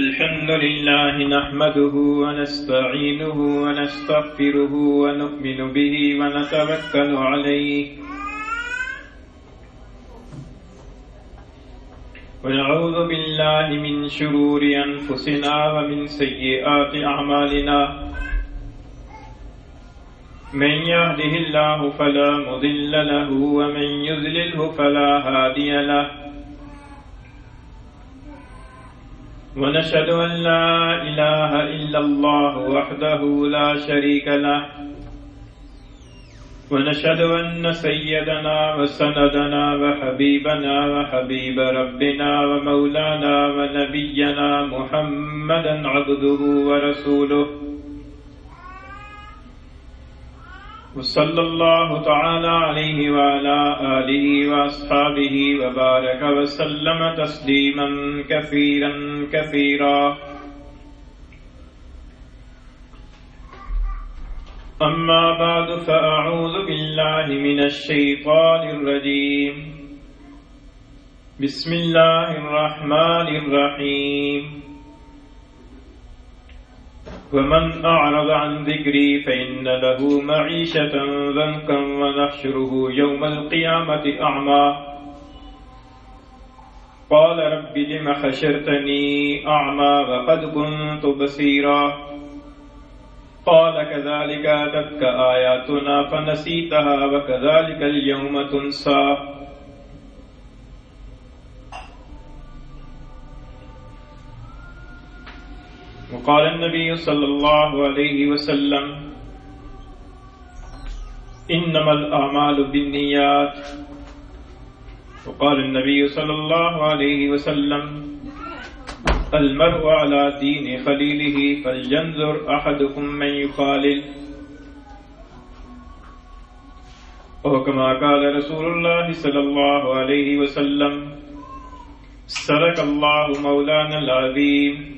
الحمد لله نحمده ونستعينه ونستغفره ونؤمن به ونتوكل عليه ونعوذ بالله من شرور أنفسنا ومن سيئات أعمالنا من يهده الله فلا مضل له ومن يضلله فلا هادي له ونشهد أن لا إله إلا الله وحده لا شريك له ونشهد أن سيدنا وسندنا وحبيبنا وحبيب ربنا ومولانا ونبينا محمدا عبده ورسوله وصلى الله تعالى عليه وعلى آله وأصحابه وبارك وسلم تسليما كثيرا كثيرا أما بعد فأعوذ بالله من الشيطان الرجيم بسم الله الرحمن الرحيم ومن أعرض عن ذكري فإن له معيشة ضنكا ونحشره يوم القيامة أعمى قال رب لم حشرتني أعمى وقد كنت بصيرا قال كذلك أتتك آياتنا فنسيتها وكذلك اليوم تنسى وقال النبي صلى الله عليه وسلم إنما الأعمال بالنيات وقال النبي صلى الله عليه وسلم المرء على دين خليله فلينظر أحدكم من يخالل وكما قال رسول الله صلى الله عليه وسلم صدق الله مولانا العظيم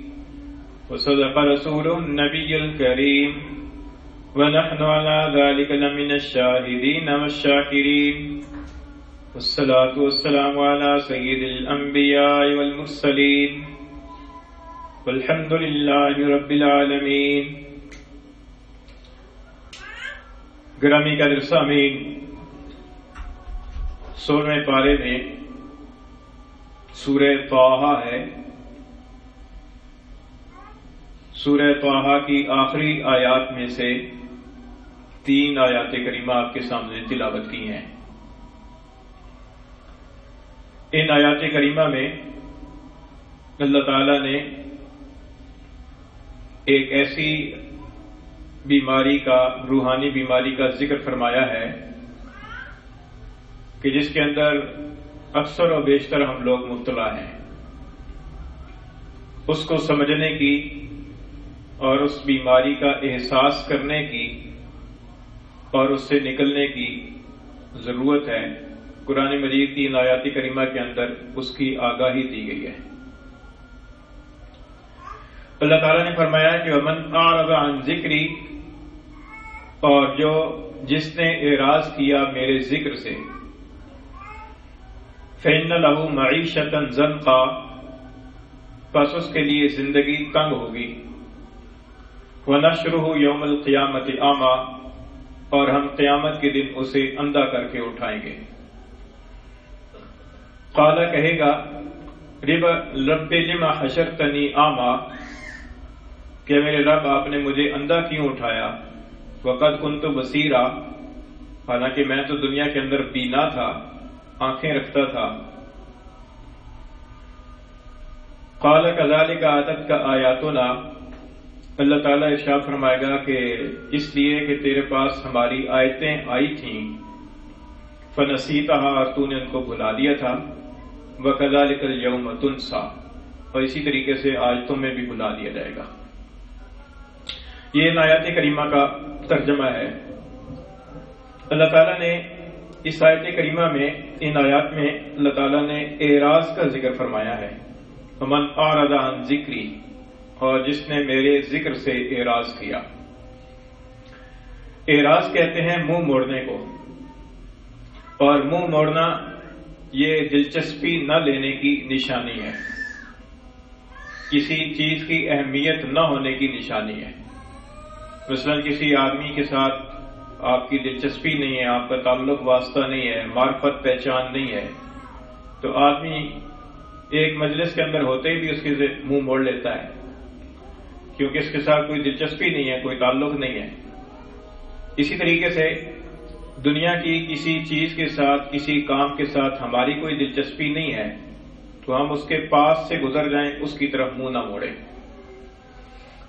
وصدق رسوله النبي الكريم ونحن على ذلك لمن الشاهدين والشاكرين والصلاة والسلام على سيد الأنبياء والمرسلين والحمد لله رب العالمين. گرامی قدر سامعین، 16ویں پارے میں سورہ طٰہٰ ہے. سورہ طٰہٰ کی آخری آیات میں سے 3 آیات کریمہ آپ کے سامنے تلاوت کی ہیں. ان آیات کریمہ میں اللہ تعالی نے ایک ایسی بیماری کا، روحانی بیماری کا ذکر فرمایا ہے کہ جس کے اندر اکثر و بیشتر ہم لوگ مبتلا ہیں. اس کو سمجھنے کی اور اس بیماری کا احساس کرنے کی اور اس سے نکلنے کی ضرورت ہے. قرآن مجید کی ان آیات کریمہ کے اندر اس کی آگاہی دی گئی ہے. اللہ تعالیٰ نے فرمایا کہ وَمَنْ أَعْرَضَ عَنْ ذِكْرِي، اور جس نے اعراض کیا میرے ذکر سے، فَإِنَّ لَهُ مَعِيشَةً ضَنْكًا، پس اس کے لیے زندگی تنگ ہوگی. وَنَحْشُرُهُ يَوْمَ الْقِيَامَةِ أَعْمَى، اور ہم قیامت کے دن اسے اندھا کر کے اٹھائیں گے. قال کہے گا رب لم حشرتنی اعمیٰ، کہ میرے رب آپ نے مجھے اندھا کیوں اٹھایا. وقد كنت بصیرا، حالانکہ میں تو دنیا کے اندر بینا تھا، آنکھیں رکھتا تھا. قال كذلك أتتك آیاتنا، اللہ تعالیٰ ارشاد فرمائے گا کہ اس لیے کہ تیرے پاس ہماری آیتیں آئی تھیں، فنسیتها، اور تو نے ان کو بھلا دیا تھا. وَكَذَلِكَ الْيَوْمَ تُنْسَى، اور اسی طریقے سے آج تمہیں بھی بھلا دیا جائے گا. یہ ان آیات کریمہ کا ترجمہ ہے. اللہ تعالیٰ نے اس آیت کریمہ میں، ان آیات میں اللہ تعالیٰ نے اعراض کا ذکر فرمایا ہے. وَمَنْ أَعْرَضَ عَنْ ذِكْرِي، اور جس نے میرے ذکر سے اعراض کیا. اعراض کہتے ہیں منہ موڑنے کو، اور منہ موڑنا یہ دلچسپی نہ لینے کی نشانی ہے. کسی چیز کی اہمیت نہ ہونے کی نشانی ہے۔ مثلا کسی آدمی کے ساتھ آپ کی دلچسپی نہیں ہے، آپ کا تعلق واسطہ نہیں ہے، معرفت پہچان نہیں ہے، تو آدمی ایک مجلس کے اندر ہوتے ہی بھی اس کے منہ موڑ لیتا ہے، کیونکہ اس کے ساتھ کوئی دلچسپی نہیں ہے، کوئی تعلق نہیں ہے۔ اسی طریقے سے دنیا کی کسی چیز کے ساتھ، کسی کام کے ساتھ ہماری کوئی دلچسپی نہیں ہے تو ہم اس کے پاس سے گزر جائیں، اس کی طرف منہ نہ موڑیں۔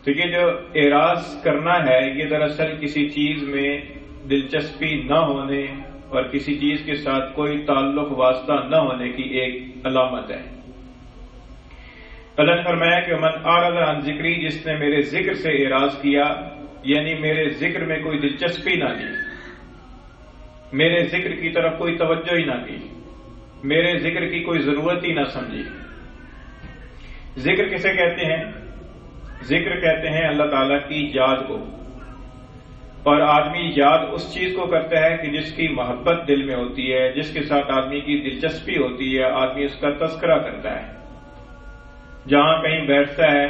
تو یہ جو اعراض کرنا ہے، یہ دراصل کسی چیز میں دلچسپی نہ ہونے اور کسی چیز کے ساتھ کوئی تعلق واسطہ نہ ہونے کی ایک علامت ہے۔ اللہ نے فرمایا کہ من اعرض عن ذکری، جس نے میرے ذکر سے اعراض کیا، یعنی میرے ذکر میں کوئی دلچسپی نہ لی، میرے ذکر کی طرف کوئی توجہ ہی نہ کی، میرے ذکر کی کوئی ضرورت ہی نہ سمجھی۔ ذکر کسے کہتے ہیں؟ ذکر کہتے ہیں اللہ تعالیٰ کی یاد کو، اور آدمی یاد اس چیز کو کرتا ہے کہ جس کی محبت دل میں ہوتی ہے، جس کے ساتھ آدمی کی دلچسپی ہوتی ہے، آدمی اس کا تذکرہ کرتا ہے۔ جہاں کہیں بیٹھتا ہے،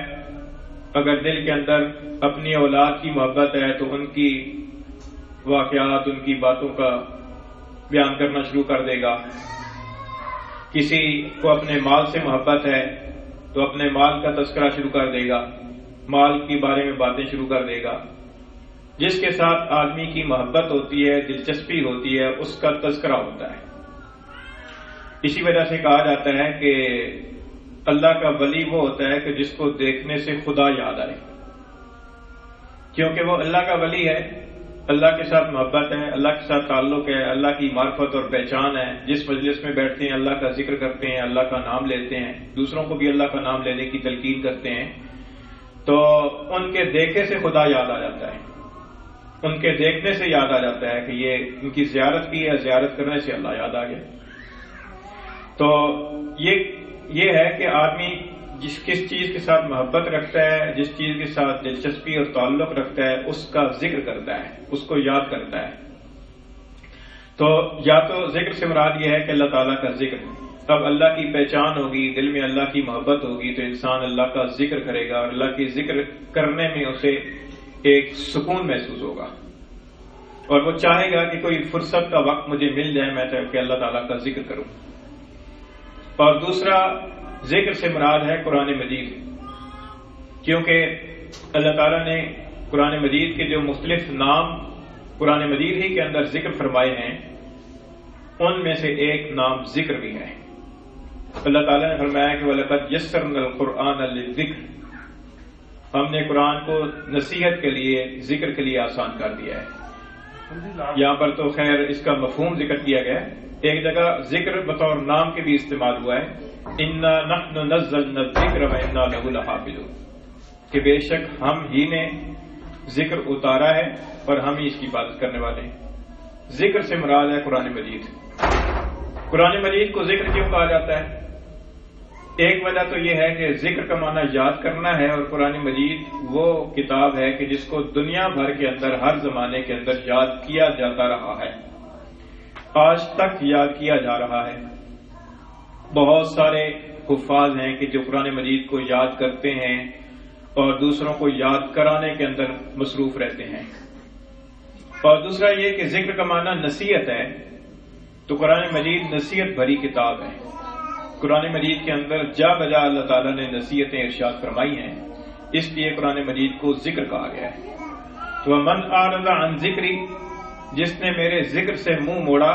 اگر دل کے اندر اپنی اولاد کی محبت ہے تو ان کی واقعات، ان کی باتوں کا بیان کرنا شروع کر دے گا۔ کسی کو اپنے مال سے محبت ہے تو اپنے مال کا تذکرہ شروع کر دے گا، مال کے بارے میں باتیں شروع کر دے گا۔ جس کے ساتھ آدمی کی محبت ہوتی ہے، دلچسپی ہوتی ہے، اس کا تذکرہ ہوتا ہے۔ اسی وجہ سے کہا جاتا ہے کہ اللہ کا ولی وہ ہوتا ہے کہ جس کو دیکھنے سے خدا یاد آئے، کیونکہ وہ اللہ کا ولی ہے، اللہ کے ساتھ محبت ہے، اللہ کے ساتھ تعلق ہے، اللہ کی معرفت اور پہچان ہے۔ جس مجلس میں بیٹھتے ہیں اللہ کا ذکر کرتے ہیں، اللہ کا نام لیتے ہیں، دوسروں کو بھی اللہ کا نام لینے کی تلقین کرتے ہیں، تو ان کے دیکھے سے خدا یاد آ جاتا ہے، ان کے دیکھنے سے یاد آ جاتا ہے کہ یہ ان کی زیارت کی ہے، زیارت کرنے سے اللہ یاد آ گیا۔ تو یہ ہے کہ آدمی کس چیز کے ساتھ محبت رکھتا ہے، جس چیز کے ساتھ دلچسپی اور تعلق رکھتا ہے، اس کا ذکر کرتا ہے، اس کو یاد کرتا ہے۔ تو یا تو ذکر سے مراد یہ ہے کہ اللہ تعالیٰ کا ذکر، اب اللہ کی پہچان ہوگی، دل میں اللہ کی محبت ہوگی تو انسان اللہ کا ذکر کرے گا، اور اللہ کی ذکر کرنے میں اسے ایک سکون محسوس ہوگا، اور وہ چاہے گا کہ کوئی فرصت کا وقت مجھے مل جائے میں تو کہ اللہ تعالیٰ کا ذکر کروں۔ اور دوسرا ذکر سے مراد ہے قرآن مجید، کیونکہ اللہ تعالیٰ نے قرآن مجید کے جو مختلف نام قرآن مجید ہی کے اندر ذکر فرمائے ہیں، ان میں سے ایک نام ذکر بھی ہے۔ اللہ تعالیٰ نے فرمایا کہ وَلَقَدْ يَسَّرْنَا الْقُرْآنَ لِلذِّكْرِ، ہم نے قرآن کو نصیحت کے لیے، ذکر کے لیے آسان کر دیا ہے۔ یہاں پر تو خیر اس کا مفہوم ذکر کیا گیا ہے، ایک جگہ ذکر بطور نام کے بھی استعمال ہوا ہے، اِنَّا نَحْنُ نَزَّلْنَا الذِّكْرَ وَإِنَّا لَهُ لَحَافِظُونَ، کہ بے شک ہم ہی نے ذکر اتارا ہے اور ہم ہی اس کی حفاظت کرنے والے ہیں۔ ذکر سے مراد ہے قرآن مجید۔ قرآن مجید کو ذکر کیوں کہا جاتا ہے؟ ایک وجہ تو یہ ہے کہ ذکر کا معنی یاد کرنا ہے، اور قرآن مجید وہ کتاب ہے کہ جس کو دنیا بھر کے اندر ہر زمانے کے اندر یاد کیا جاتا رہا ہے، آج تک یاد کیا جا رہا ہے۔ بہت سارے حفاظ ہیں کہ جو قرآن مجید کو یاد کرتے ہیں اور دوسروں کو یاد کرانے کے اندر مصروف رہتے ہیں۔ اور دوسرا یہ کہ ذکر کا معنی نصیحت ہے، تو قرآن مجید نصیحت بھری کتاب ہے۔ قرآن مجید کے اندر جا بجا اللہ تعالیٰ نے نصیحتیں ارشاد فرمائی ہیں، اس لیے قرآن مجید کو ذکر کہا گیا ہے۔ تو من اعرض عن ذکری، جس نے میرے ذکر سے منہ موڑا،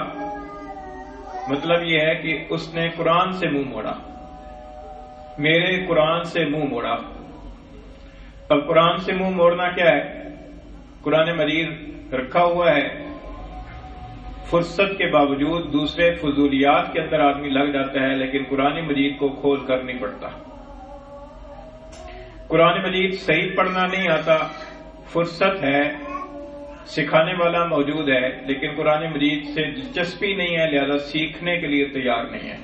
مطلب یہ ہے کہ اس نے قرآن سے منہ موڑا، میرے قرآن سے منہ موڑا۔ اب قرآن سے منہ موڑنا کیا ہے؟ قرآن مجید رکھا ہوا ہے، فرصت کے باوجود دوسرے فضولیات کے اندر آدمی لگ جاتا ہے، لیکن قرآن مجید کو کھول کر نہیں پڑھتا۔ قرآن مجید صحیح پڑھنا نہیں آتا، فرصت ہے، سکھانے والا موجود ہے، لیکن قرآن مجید سے دلچسپی نہیں ہے، لہذا سیکھنے کے لیے تیار نہیں ہے۔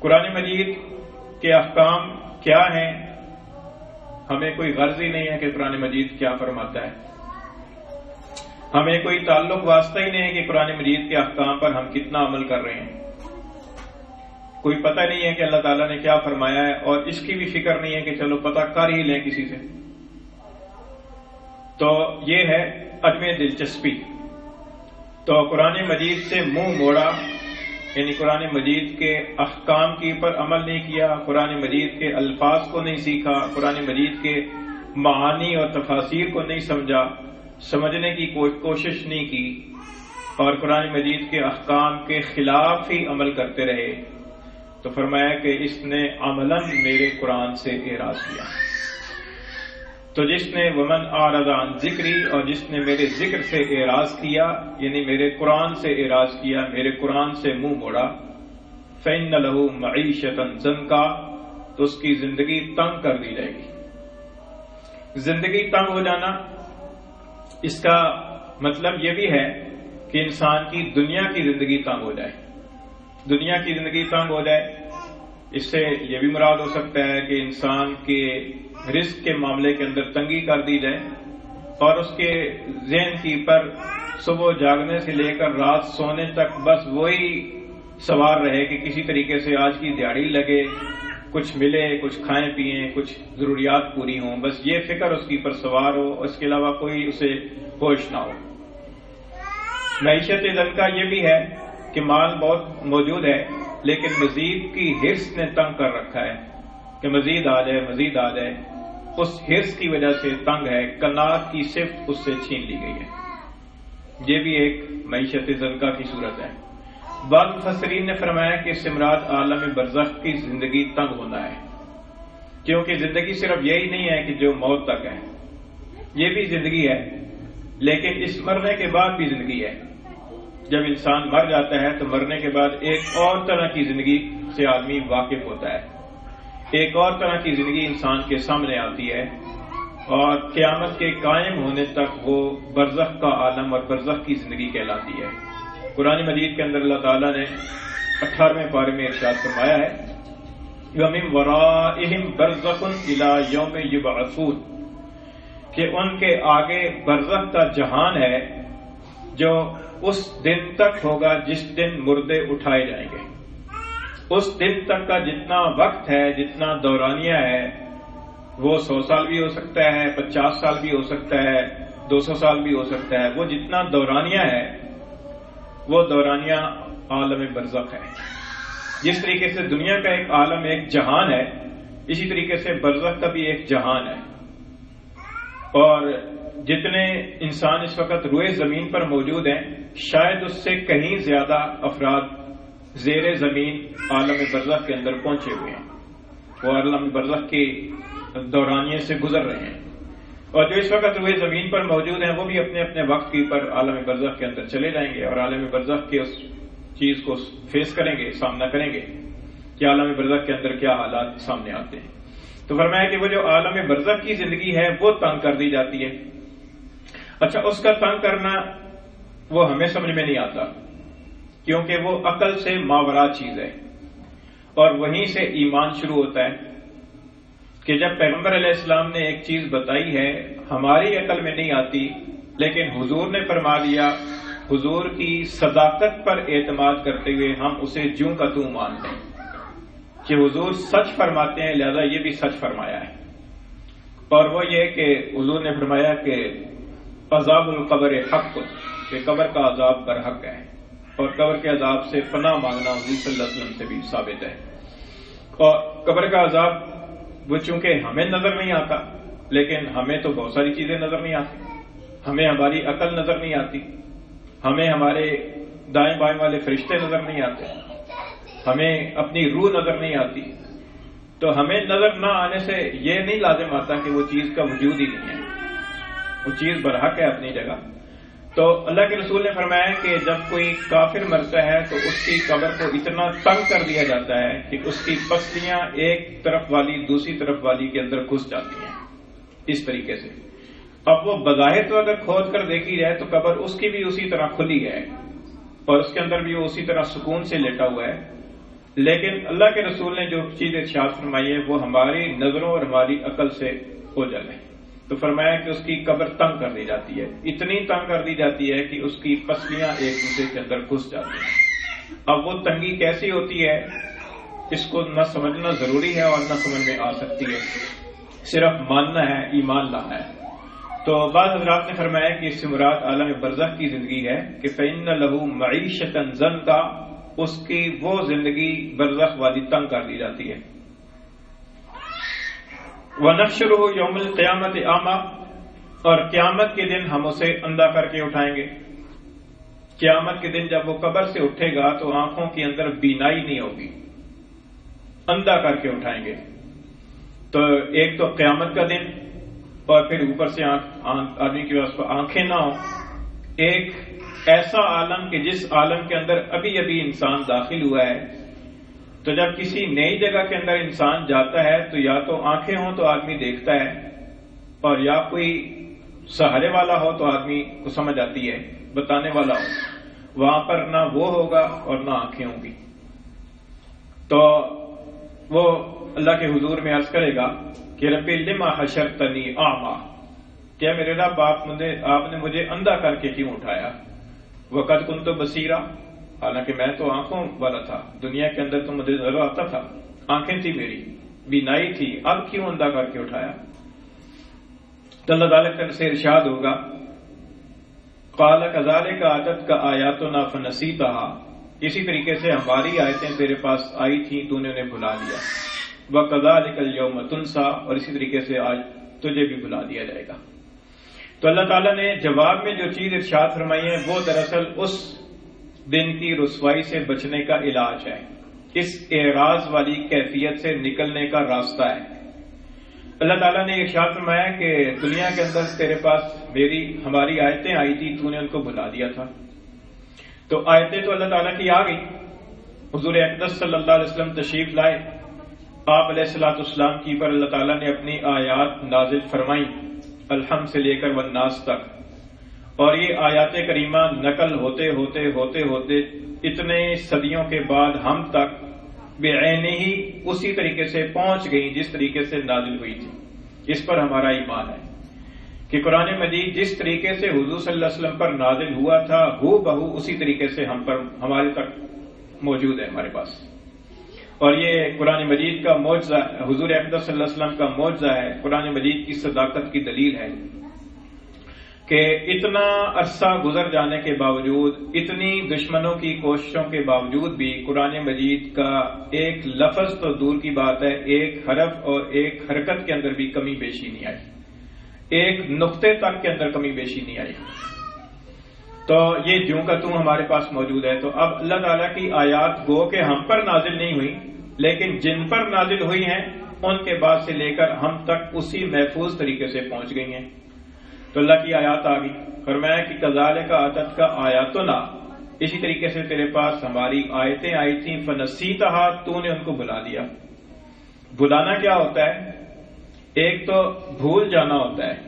قرآن مجید کے احکام کیا ہیں، ہمیں کوئی غرض ہی نہیں ہے کہ قرآن مجید کیا فرماتا ہے، ہمیں کوئی تعلق واسطہ ہی نہیں ہے کہ قرآن مجید کے احکام پر ہم کتنا عمل کر رہے ہیں۔ کوئی پتہ نہیں ہے کہ اللہ تعالیٰ نے کیا فرمایا ہے، اور اس کی بھی فکر نہیں ہے کہ چلو پتہ کر ہی لیں کسی سے، تو یہ ہے عدم دلچسپی۔ تو قرآن مجید سے منہ موڑا، یعنی قرآن مجید کے احکام کے پر عمل نہیں کیا، قرآن مجید کے الفاظ کو نہیں سیکھا، قرآن مجید کے معانی اور تفاسیر کو نہیں سمجھا، سمجھنے کی کوشش نہیں کی، اور قرآن مجید کے احکام کے خلاف ہی عمل کرتے رہے، تو فرمایا کہ اس نے عملاً میرے قرآن سے اعراض کیا۔ تو جس نے ومن اعرض عن ذکری، اور جس نے میرے ذکر سے اعراض کیا، یعنی میرے قرآن سے اعراض کیا، میرے قرآن سے منہ موڑا، فإن له معیشۃ ضنکا، تو اس کی زندگی تنگ کر دی جائے گی۔ زندگی تنگ ہو جانا، اس کا مطلب یہ بھی ہے کہ انسان کی دنیا کی زندگی تنگ ہو جائے، دنیا کی زندگی تنگ ہو جائے۔ اس سے یہ بھی مراد ہو سکتا ہے کہ انسان کے رزق کے معاملے کے اندر تنگی کر دی جائے، اور اس کے ذہن کی پر صبح جاگنے سے لے کر رات سونے تک بس وہی سوار رہے کہ کسی طریقے سے آج کی دیہڑی لگے، کچھ ملے، کچھ کھائیں پیئیں، کچھ ضروریات پوری ہوں، بس یہ فکر اس کی پر سوار ہو، اس کے علاوہ کوئی اسے ہوش نہ ہو۔ معیشت ضنکا یہ بھی ہے کہ مال بہت موجود ہے، لیکن مزید کی حرص نے تنگ کر رکھا ہے کہ مزید آ جائے، مزید آ جائے، اس حرص کی وجہ سے تنگ ہے، قناعت کی صفت اس سے چھین لی گئی ہے۔ یہ بھی ایک معیشت ضنکا کی صورت ہے۔ بعض مفسرین نے فرمایا کہ اس سے مراد عالم برزخ کی زندگی تنگ ہونا ہے، کیونکہ زندگی صرف یہی نہیں ہے کہ جو موت تک ہے، یہ بھی زندگی ہے، لیکن اس مرنے کے بعد بھی زندگی ہے۔ جب انسان مر جاتا ہے تو مرنے کے بعد ایک اور طرح کی زندگی سے آدمی واقف ہوتا ہے، ایک اور طرح کی زندگی انسان کے سامنے آتی ہے، اور قیامت کے قائم ہونے تک وہ برزخ کا عالم اور برزخ کی زندگی کہلاتی ہے۔ قرآن مجید کے اندر اللہ تعالیٰ نے 18ویں پارے میں ارشاد فرمایا ہے وَمِن وَرَائِهِمْ بَرْزَخٌ إِلَى يَوْمِ يُبْعَثُونَ، کہ ان کے آگے برزخ کا جہان ہے جو اس دن تک ہوگا جس دن مردے اٹھائے جائیں گے۔ اس دن تک کا جتنا وقت ہے، جتنا دورانیہ ہے، وہ 100 سال بھی ہو سکتا ہے، 50 سال بھی ہو سکتا ہے، 200 سال بھی ہو سکتا ہے، وہ جتنا دورانیہ ہے وہ دورانیہ عالم برزخ ہے۔ جس طریقے سے دنیا کا ایک عالم، ایک جہان ہے، اسی طریقے سے برزخ کا بھی ایک جہان ہے، اور جتنے انسان اس وقت روئے زمین پر موجود ہیں، شاید اس سے کہیں زیادہ افراد زیر زمین عالم برزخ کے اندر پہنچے ہوئے ہیں، وہ عالم برزخ کے دورانیے سے گزر رہے ہیں، اور جو اس وقت روئے زمین پر موجود ہیں وہ بھی اپنے اپنے وقت کی پر عالم برزخ کے اندر چلے جائیں گے، اور عالم برزخ کے اس چیز کو فیس کریں گے، سامنا کریں گے کہ عالم برزخ کے اندر کیا حالات سامنے آتے ہیں۔ تو فرمایا کہ وہ جو عالم برزخ کی زندگی ہے وہ تنگ کر دی جاتی ہے۔ اچھا، اس کا تنگ کرنا وہ ہمیں سمجھ میں نہیں آتا، کیونکہ وہ عقل سے ماورا چیز ہے، اور وہیں سے ایمان شروع ہوتا ہے کہ جب پیغمبر علیہ السلام نے ایک چیز بتائی ہے، ہماری عقل میں نہیں آتی، لیکن حضور نے فرما دیا، حضور کی صداقت پر اعتماد کرتے ہوئے ہم اسے جوں کا توں مان لیں کہ حضور سچ فرماتے ہیں، لہذا یہ بھی سچ فرمایا ہے۔ اور وہ یہ کہ حضور نے فرمایا کہ عذاب القبر حق، کہ قبر کا عذاب برحق ہے، اور قبر کے عذاب سے پناہ مانگنا حضور صلی اللہ علیہ وسلم سے بھی ثابت ہے۔ اور قبر کا عذاب وہ چونکہ ہمیں نظر نہیں آتا، لیکن ہمیں تو بہت ساری چیزیں نظر نہیں آتی، ہمیں ہماری عقل نظر نہیں آتی، ہمیں ہمارے دائیں بائیں والے فرشتے نظر نہیں آتے، ہمیں اپنی روح نظر نہیں آتی، تو ہمیں نظر نہ آنے سے یہ نہیں لازم آتا کہ وہ چیز کا وجود ہی نہیں ہے، وہ چیز برحق ہے اپنی جگہ۔ تو اللہ کے رسول نے فرمایا کہ جب کوئی کافر مرتا ہے تو اس کی قبر کو اتنا تنگ کر دیا جاتا ہے کہ اس کی پسلیاں ایک طرف والی دوسری طرف والی کے اندر گھس جاتی ہیں، اس طریقے سے۔ اب وہ بظاہر تو اگر کھود کر دیکھی جائے تو قبر اس کی بھی اسی طرح کھلی ہے، اور اس کے اندر بھی وہ اسی طرح سکون سے لیٹا ہوا ہے، لیکن اللہ کے رسول نے جو چیز ارشاد فرمائی ہے وہ ہماری نظروں اور ہماری عقل سے اوجھل ہے۔ تو فرمایا کہ اس کی قبر تنگ کر دی جاتی ہے، اتنی تنگ کر دی جاتی ہے کہ اس کی پسلیاں ایک دوسرے کے اندر گھس جاتی ہیں۔ اب وہ تنگی کیسی ہوتی ہے اس کو نہ سمجھنا ضروری ہے اور نہ سمجھ میں آ سکتی ہے، صرف ماننا ہے، ایمان لانا ہے۔ تو بعض حضرات نے فرمایا کہ اس سے مراد عالم برزخ کی زندگی ہے کہ فإن له معیشۃ ضنکا، اس کی وہ زندگی برزخ والی تنگ کر دی جاتی ہے۔ وَنَحْشُرُهُ يَوْمَ الْقِيَامَةِ أَعْمَى، اور قیامت کے دن ہم اسے اندھا کر کے اٹھائیں گے۔ قیامت کے دن جب وہ قبر سے اٹھے گا تو آنکھوں کے اندر بینائی نہیں ہوگی، اندھا کر کے اٹھائیں گے۔ تو ایک تو قیامت کا دن، اور پھر اوپر سے آدمی کے پاس آنکھیں نہ ہوں، ایک ایسا عالم کہ جس عالم کے اندر ابھی ابھی انسان داخل ہوا ہے۔ تو جب کسی نئی جگہ کے اندر انسان جاتا ہے تو یا تو آنکھیں ہوں تو آدمی دیکھتا ہے، اور یا کوئی سہارے والا ہو تو آدمی کو سمجھ آتی ہے، بتانے والا ہو۔ وہاں پر نہ وہ ہوگا اور نہ آنکھیں ہوں گی۔ تو وہ اللہ کے حضور میں عرض کرے گا کہ رب لما حشرتنی اعمی، کیا میرے رب آپ نے مجھے اندھا کر کے کیوں اٹھایا؟ وقد کنت بصیرا، حالانکہ میں تو آنکھوں والا تھا، دنیا کے اندر تو مجھے نظر آتا تھا، آنکھیں تھی، میری بینائی تھی، اب کیوں اندھا کر کے اٹھایا؟ تو اللہ تعالیٰ کی طرف سے ارشاد ہوگا قال کذالک آتتک آیاتنا فنسیتها، اسی طریقے سے ہماری آیتیں تیرے پاس آئی تھیں، تو نے انہیں بھلا دیا۔ وَكَذَلِكَ الْيَوْمَ تُنْسَى، اور اسی طریقے سے آج تجھے بھی بھلا دیا جائے گا۔ تو اللہ تعالیٰ نے جواب میں جو چیز ارشاد فرمائی ہے وہ دراصل اس دن کی رسوائی سے بچنے کا علاج ہے، اس اعراض والی کیفیت سے نکلنے کا راستہ ہے۔ اللہ تعالیٰ نے ارشاد فرمایا کہ دنیا کے اندر تیرے پاس ہماری آیتیں آئی تھی، تو نے ان کو بھلا دیا تھا۔ تو آیتیں تو اللہ تعالیٰ کی آ گئی، حضور اقدس صلی اللہ علیہ وسلم تشریف لائے، آپ علیہ الصلوۃ والسلام کی پر اللہ تعالیٰ نے اپنی آیات نازل فرمائیں، الحمد سے لے کر والناس تک، اور یہ آیات کریمہ نقل ہوتے ہوتے ہوتے ہوتے اتنے صدیوں کے بعد ہم تک بعینہ ہی اسی طریقے سے پہنچ گئی جس طریقے سے نازل ہوئی تھی۔ اس پر ہمارا ایمان ہے کہ قرآن مجید جس طریقے سے حضور صلی اللہ علیہ وسلم پر نازل ہوا تھا ہو بہو اسی طریقے سے ہمارے تک موجود ہے ہمارے پاس۔ اور یہ قرآن مجید کا معجزہ، حضور اقدس صلی اللہ علیہ وسلم کا معجزہ ہے، قرآن مجید کی صداقت کی دلیل ہے کہ اتنا عرصہ گزر جانے کے باوجود، اتنی دشمنوں کی کوششوں کے باوجود بھی قرآن مجید کا ایک لفظ تو دور کی بات ہے، ایک حرف اور ایک حرکت کے اندر بھی کمی بیشی نہیں آئی، ایک نقطے تک کے اندر کمی بیشی نہیں آئی۔ تو یہ جوں کا توں ہمارے پاس موجود ہے۔ تو اب اللہ تعالیٰ کی آیات گو کہ ہم پر نازل نہیں ہوئی، لیکن جن پر نازل ہوئی ہیں ان کے بعد سے لے کر ہم تک اسی محفوظ طریقے سے پہنچ گئی ہیں۔ تو اللہ کی آیات آ گئی، فرمایا کہ کذالک آتتک آیاتنا، اسی طریقے سے تیرے پاس ہماری آیتیں آئی تھیں، فنسیتہا، تو نے ان کو بھلا دیا۔ بھلانا کیا ہوتا ہے؟ ایک تو بھول جانا ہوتا ہے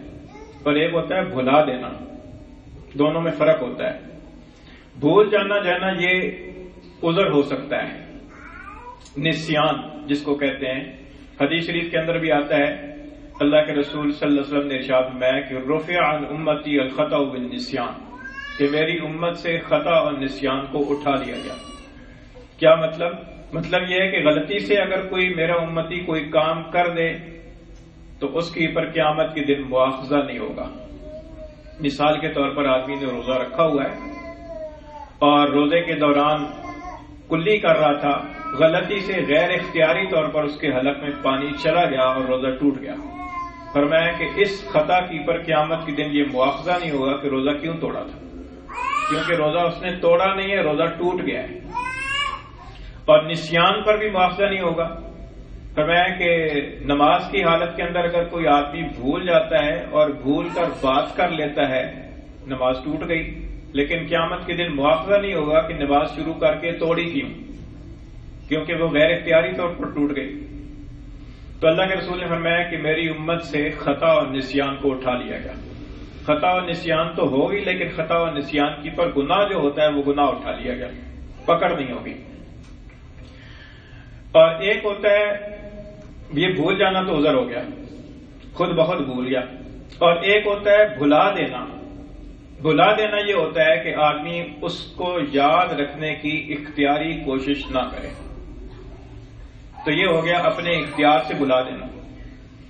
اور ایک ہوتا ہے بھلا دینا، دونوں میں فرق ہوتا ہے۔ بھول جانا جو ہے نا یہ عذر ہو سکتا ہے، نسیان جس کو کہتے ہیں، حدیث شریف کے اندر بھی آتا ہے، اللہ کے رسول صلی اللہ علیہ وسلم نے ارشاد فرمایا کہ رفع عن امتی الخطأ والنسیان، کہ میری امت سے خطا اور نسیان کو اٹھا لیا گیا۔ کیا مطلب یہ ہے کہ غلطی سے اگر کوئی میرا امتی کوئی کام کر دے تو اس کے اوپر قیامت کے دن مواخذہ نہیں ہوگا۔ مثال کے طور پر آدمی نے روزہ رکھا ہوا ہے اور روزے کے دوران کلی کر رہا تھا، غلطی سے غیر اختیاری طور پر اس کے حلق میں پانی چلا گیا اور روزہ ٹوٹ گیا۔ فرمایا کہ اس خطا کی پر قیامت کے دن یہ مواخذہ نہیں ہوگا کہ روزہ کیوں توڑا تھا، کیونکہ روزہ اس نے توڑا نہیں ہے، روزہ ٹوٹ گیا ہے۔ اور نسیان پر بھی مواخذہ نہیں ہوگا۔ فرمایا کہ نماز کی حالت کے اندر اگر کوئی آدمی بھول جاتا ہے اور بھول کر بات کر لیتا ہے، نماز ٹوٹ گئی، لیکن قیامت کے دن مواخذہ نہیں ہوگا کہ نماز شروع کر کے توڑی کیوں، کیونکہ وہ غیر اختیاری طور پر ٹوٹ گئی۔ تو اللہ کے رسول نے فرمایا کہ میری امت سے خطا اور نسیان کو اٹھا لیا گیا۔ خطا اور نسیان تو ہوگی، لیکن خطا اور نسیان کی پر گناہ جو ہوتا ہے وہ گناہ اٹھا لیا گیا، پکڑ نہیں ہوگی۔ اور ایک ہوتا ہے یہ بھول جانا تو عذر ہو گیا، خود بخود بھول گیا، اور ایک ہوتا ہے بھلا دینا۔ بھلا دینا یہ ہوتا ہے کہ آدمی اس کو یاد رکھنے کی اختیاری کوشش نہ کرے، تو یہ ہو گیا اپنے اختیار سے بلا دینا،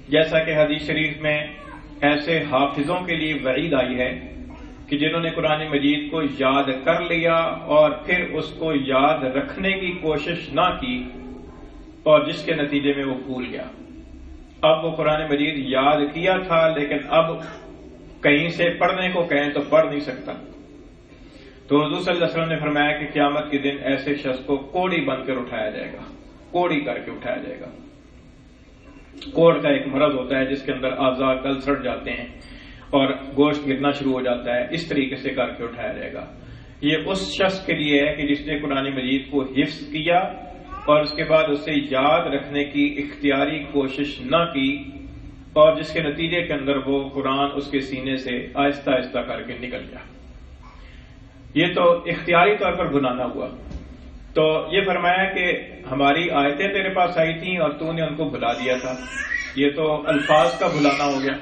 جیسا کہ حدیث شریف میں ایسے حافظوں کے لیے وعید آئی ہے کہ جنہوں نے قرآن مجید کو یاد کر لیا اور پھر اس کو یاد رکھنے کی کوشش نہ کی اور جس کے نتیجے میں وہ بھول گیا۔ اب وہ قرآن مجید یاد کیا تھا لیکن اب کہیں سے پڑھنے کو کہیں تو پڑھ نہیں سکتا، تو حضور صلی اللہ علیہ وسلم نے فرمایا کہ قیامت کے دن ایسے شخص کو کوڑی بن کر اٹھایا جائے گا، کوڑی کر کے اٹھایا جائے گا۔ کوڑ کا ایک مرض ہوتا ہے جس کے اندر اعضاء گل سڑ جاتے ہیں اور گوشت گرنا شروع ہو جاتا ہے، اس طریقے سے کر کے اٹھایا جائے گا۔ یہ اس شخص کے لیے ہے کہ جس نے قرآن مجید کو حفظ کیا اور اس کے بعد اسے یاد رکھنے کی اختیاری کوشش نہ کی اور جس کے نتیجے کے اندر وہ قرآن اس کے سینے سے آہستہ آہستہ کر کے نکل گیا۔ یہ تو اختیاری طور پر بنانا ہوا۔ تو یہ فرمایا کہ ہماری آیتیں تیرے پاس آئی تھیں اور تو نے ان کو بھلا دیا تھا، یہ تو الفاظ کا بھلانا ہو گیا۔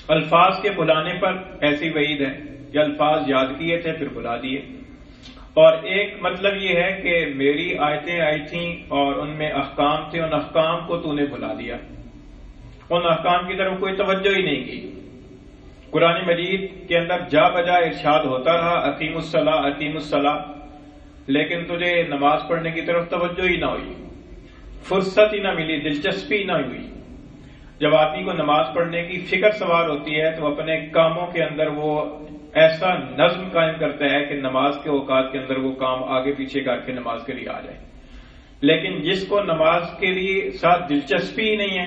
الفاظ کے بھلانے پر ایسی وعید ہے کہ الفاظ یاد کیے تھے پھر بھلا دیے، اور ایک مطلب یہ ہے کہ میری آیتیں آئی تھیں اور ان میں احکام تھے، ان احکام کو تو نے بھلا دیا، ان احکام کی طرف کوئی توجہ ہی نہیں کی۔ قرآن مجید کے اندر جا بجا ارشاد ہوتا رہا اقیم الصلاۃ اقیم الصلاۃ، لیکن تجھے نماز پڑھنے کی طرف توجہ ہی نہ ہوئی، فرصت ہی نہ ملی، دلچسپی نہ ہوئی۔ جب آدمی کو نماز پڑھنے کی فکر سوار ہوتی ہے تو اپنے کاموں کے اندر وہ ایسا نظم قائم کرتا ہے کہ نماز کے اوقات کے اندر وہ کام آگے پیچھے کر کے نماز کے لیے آ جائے۔ لیکن جس کو نماز کے لیے ساتھ دلچسپی ہی نہیں ہے،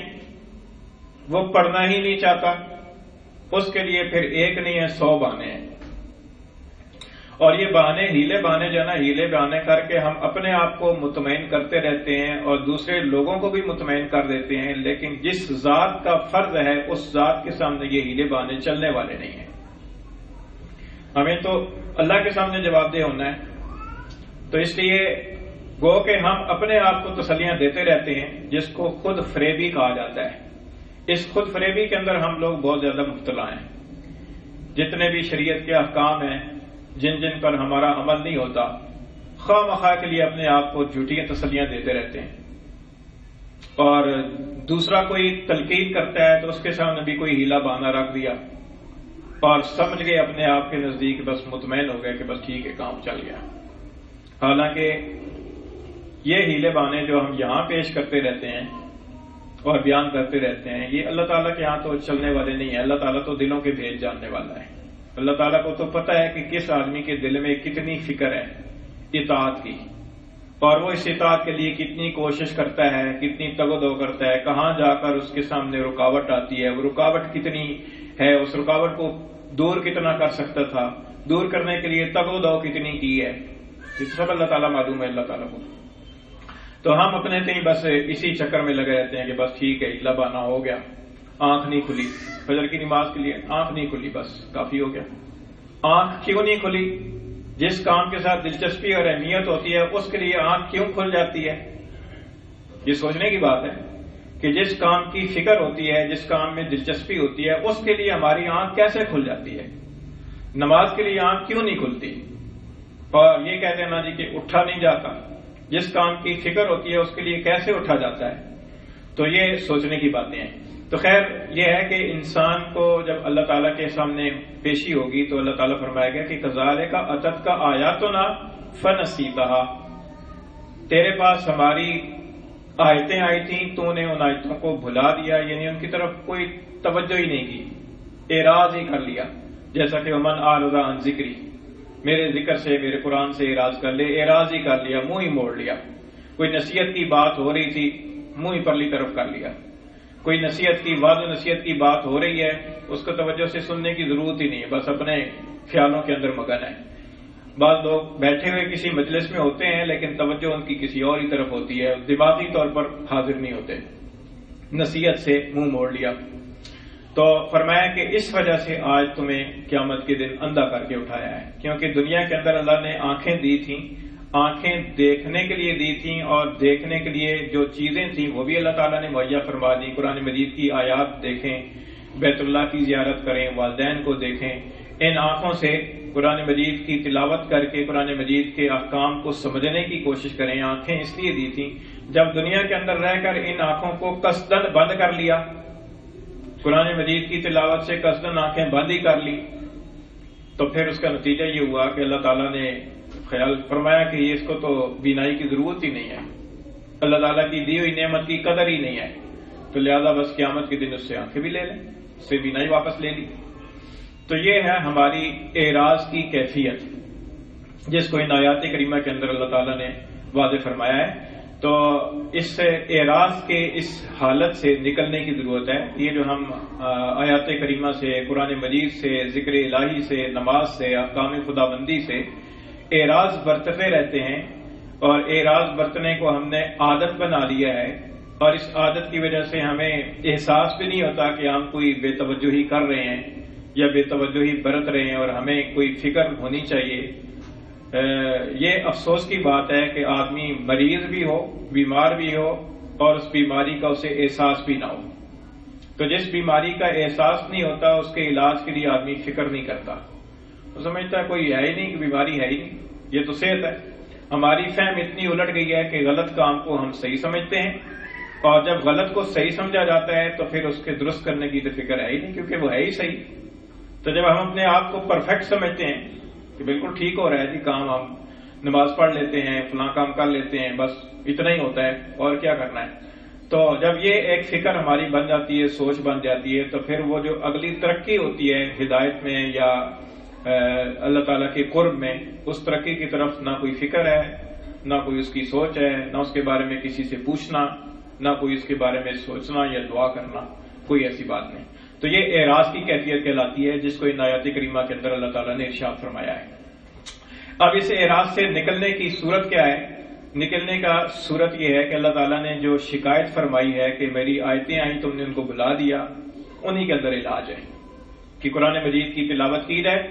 وہ پڑھنا ہی نہیں چاہتا، اس کے لیے پھر ایک نہیں ہے 100 بہانے ہیں، اور یہ بہانے ہیلے بہانے جو ہے نا، ہیلے بہانے کر کے ہم اپنے آپ کو مطمئن کرتے رہتے ہیں اور دوسرے لوگوں کو بھی مطمئن کر دیتے ہیں، لیکن جس ذات کا فرض ہے اس ذات کے سامنے یہ ہیلے بہانے چلنے والے نہیں ہیں۔ ہمیں تو اللہ کے سامنے جواب دہ ہونا ہے، تو اس لیے گو کہ ہم اپنے آپ کو تسلیاں دیتے رہتے ہیں، جس کو خود فریبی کہا جاتا ہے۔ اس خود فریبی کے اندر ہم لوگ بہت زیادہ مبتلا ہیں۔ جتنے بھی شریعت کے احکام ہیں جن جن پر ہمارا عمل نہیں ہوتا، خواہ مخواہ کے لیے اپنے آپ کو جھوٹی تسلیاں دیتے رہتے ہیں، اور دوسرا کوئی تلقین کرتا ہے تو اس کے سامنے بھی کوئی ہیلا بہانہ رکھ دیا اور سمجھ گئے اپنے آپ کے نزدیک، بس مطمئن ہو گئے کہ بس ٹھیک ہے کام چل گیا۔ حالانکہ یہ ہیلے بہانے جو ہم یہاں پیش کرتے رہتے ہیں اور بیان کرتے رہتے ہیں، یہ اللہ تعالیٰ کے ہاں تو چلنے والے نہیں ہیں۔ اللہ تعالیٰ تو دلوں کے بھید جاننے والا ہے۔ اللہ تعالیٰ کو تو پتہ ہے کہ کس آدمی کے دل میں کتنی فکر ہے اطاعت کی، اور وہ اس اطاعت کے لیے کتنی کوشش کرتا ہے، کتنی تگ و دو کرتا ہے، کہاں جا کر اس کے سامنے رکاوٹ آتی ہے، وہ رکاوٹ کتنی ہے، اس رکاوٹ کو دور کتنا کر سکتا تھا، دور کرنے کے لیے تگ و دو کتنی کی ہے، یہ سب اللہ تعالیٰ معلوم ہے اللہ تعالیٰ کو۔ تو ہم اپنے تئیں بس اسی چکر میں لگے رہتے ہیں کہ بس ٹھیک ہے ہیلا بہانہ ہو گیا، آنکھ نہیں کھلی فجر کی نماز کے لیے، آنکھ نہیں کھلی بس کافی ہو گیا۔ آنکھ کیوں نہیں کھلی؟ جس کام کے ساتھ دلچسپی اور اہمیت ہوتی ہے اس کے لیے آنکھ کیوں کھل جاتی ہے؟ یہ سوچنے کی بات ہے کہ جس کام کی فکر ہوتی ہے، جس کام میں دلچسپی ہوتی ہے، اس کے لیے ہماری آنکھ کیسے کھل جاتی ہے؟ نماز کے لیے آنکھ کیوں نہیں کھلتی؟ اور یہ کہہ دینا جی کہ اٹھا نہیں جاتا، جس کام کی فکر ہوتی ہے اس کے لیے کیسے اٹھا جاتا ہے؟ تو یہ سوچنے کی باتیں ہیں۔ تو خیر یہ ہے کہ انسان کو جب اللہ تعالیٰ کے سامنے پیشی ہوگی تو اللہ تعالیٰ فرمائے گا کہ کذالک اتتک آیاتنا فنسیتھا، تیرے پاس ہماری آیتیں آئی تھیں، تو نے ان آیتوں کو بھلا دیا، یعنی ان کی طرف کوئی توجہ ہی نہیں کی، اعراض ہی کر لیا۔ جیسا کہ ومن اعرض عن ذکری، میرے ذکر سے، میرے قرآن سے اعراض کر لے، اعراض ہی کر لیا، منہ ہی موڑ لیا۔ کوئی نصیحت کی بات ہو رہی تھی، منہ ہی پرلی طرف کر لیا۔ کوئی نصیحت کی وعظ و نصیحت کی بات ہو رہی ہے، اس کو توجہ سے سننے کی ضرورت ہی نہیں ہے، بس اپنے خیالوں کے اندر مگن ہے۔ بعض لوگ بیٹھے ہوئے کسی مجلس میں ہوتے ہیں لیکن توجہ ان کی کسی اور ہی طرف ہوتی ہے، دماغی طور پر حاضر نہیں ہوتے، نصیحت سے منہ موڑ لیا۔ تو فرمایا کہ اس وجہ سے آج تمہیں قیامت کے دن اندھا کر کے اٹھایا ہے، کیونکہ دنیا کے اندر اللہ نے آنکھیں دی تھیں، آنکھیں دیکھنے کے لیے دی تھیں، اور دیکھنے کے لیے جو چیزیں تھیں وہ بھی اللہ تعالیٰ نے مہیا فرما دی۔ قرآن مجید کی آیات دیکھیں، بیت اللہ کی زیارت کریں، والدین کو دیکھیں، ان آنکھوں سے قرآن مجید کی تلاوت کر کے قرآن مجید کے احکام کو سمجھنے کی کوشش کریں۔ آنکھیں اس لیے دی تھیں جب دنیا کے اندر رہ کر ان آنکھوں کو قصدن بند کر لیا، قرآن مجید کی تلاوت سے قصدن آنکھیں بند ہی کر لی، تو پھر اس کا نتیجہ یہ ہوا کہ اللہ تعالیٰ نے خیال فرمایا کہ اس کو تو بینائی کی ضرورت ہی نہیں ہے، اللہ تعالیٰ کی دی ہوئی نعمت کی قدر ہی نہیں ہے، تو لہذا بس قیامت کے دن اس سے آنکھیں بھی لے لیں، اس سے بینائی واپس لے لی۔ تو یہ ہے ہماری اعراض کی کیفیت، جس کو ان آیات کریمہ کے اندر اللہ تعالیٰ نے واضح فرمایا ہے۔ تو اس سے اعراض کے اس حالت سے نکلنے کی ضرورت ہے۔ یہ جو ہم آیات کریمہ سے، قرآن مجید سے، ذکر الہی سے، نماز سے، احکام خدا بندی سے اعراض برتتے رہتے ہیں، اور اعراض برتنے کو ہم نے عادت بنا لیا ہے، اور اس عادت کی وجہ سے ہمیں احساس بھی نہیں ہوتا کہ ہم کوئی بے توجہی کر رہے ہیں یا بے توجہی برت رہے ہیں، اور ہمیں کوئی فکر ہونی چاہیے۔ یہ افسوس کی بات ہے کہ آدمی مریض بھی ہو، بیمار بھی ہو، اور اس بیماری کا اسے احساس بھی نہ ہو۔ تو جس بیماری کا احساس نہیں ہوتا اس کے علاج کے لیے آدمی فکر نہیں کرتا، وہ سمجھتا ہے کوئی ہے ہی نہیں، کہ بیماری ہے ہی نہیں، یہ تو صحت ہے۔ ہماری فہم اتنی الٹ گئی ہے کہ غلط کام کو ہم صحیح سمجھتے ہیں، اور جب غلط کو صحیح سمجھا جاتا ہے تو پھر اس کے درست کرنے کی تو فکر ہے ہی نہیں، کیونکہ وہ ہے ہی صحیح۔ تو جب ہم اپنے آپ کو پرفیکٹ سمجھتے ہیں کہ بالکل ٹھیک ہو رہا ہے جی کام، ہم نماز پڑھ لیتے ہیں، فلاں کام کر لیتے ہیں، بس اتنا ہی ہوتا ہے اور کیا کرنا ہے، تو جب یہ ایک فکر ہماری بن جاتی ہے، سوچ بن جاتی ہے، تو پھر وہ جو اگلی ترقی ہوتی ہے ہدایت میں یا اللہ تعالیٰ کے قرب میں، اس ترقی کی طرف نہ کوئی فکر ہے، نہ کوئی اس کی سوچ ہے، نہ اس کے بارے میں کسی سے پوچھنا، نہ کوئی اس کے بارے میں سوچنا یا دعا کرنا، کوئی ایسی بات نہیں۔ تو یہ اعراض کی کیفیت کہلاتی ہے، جس کو ان آیات کریمہ کے اندر اللہ تعالیٰ نے ارشاد فرمایا ہے۔ اب اس اعراض سے نکلنے کی صورت کیا ہے؟ نکلنے کا صورت یہ ہے کہ اللہ تعالیٰ نے جو شکایت فرمائی ہے کہ میری آیتیں آئیں تم نے ان کو بلا دیا، انہی کے اندر علاج ہے کہ قرآن مجید کی تلاوت کی جائے،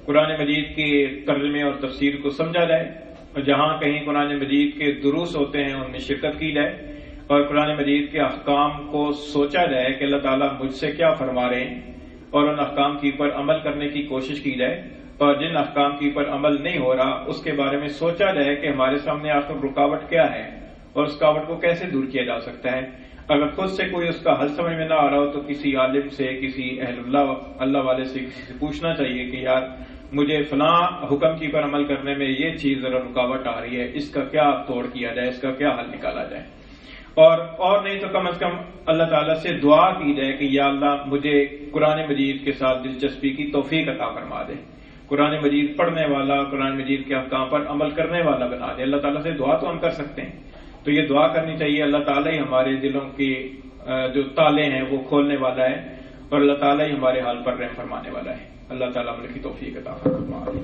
قرآن مجید کے ترجمے اور تفسیر کو سمجھا جائے، اور جہاں کہیں قرآن مجید کے دروس ہوتے ہیں ان میں شرکت کی جائے، اور قرآن مجید کے احکام کو سوچا جائے کہ اللہ تعالیٰ مجھ سے کیا فرما رہے ہیں، اور ان احکام کی پر عمل کرنے کی کوشش کی جائے، اور جن احکام کی پر عمل نہیں ہو رہا اس کے بارے میں سوچا جائے کہ ہمارے سامنے آخر رکاوٹ کیا ہے اور اس رکاوٹ کو کیسے دور کیا جا سکتا ہے۔ اگر خود سے کوئی اس کا حل سمجھ میں نہ آ رہا ہو تو کسی عالم سے، کسی اہل اللہ والے سے، کسی سے پوچھنا چاہیے کہ یار مجھے فلاں حکم کی پر عمل کرنے میں یہ چیز ذرا رکاوٹ آ رہی ہے، اس کا کیا توڑ کیا جائے، اس کا کیا حل نکالا جائے، اور نہیں تو کم از کم اللہ تعالیٰ سے دعا کی جائے کہ یا اللہ مجھے قرآن مجید کے ساتھ دلچسپی کی توفیق عطا فرما دے، قرآن مجید پڑھنے والا، قرآن مجید کے احکام پر عمل کرنے والا بنا دے۔ اللہ تعالیٰ سے دعا تو ہم کر سکتے ہیں، تو یہ دعا کرنی چاہیے۔ اللہ تعالیٰ ہی ہمارے دلوں کے جو تالے ہیں وہ کھولنے والا ہے، اور اللہ تعالیٰ ہی ہمارے حال پر رحم فرمانے والا ہے۔ اللہ تعالیٰ عمل کی توفیق عطا فرمائے۔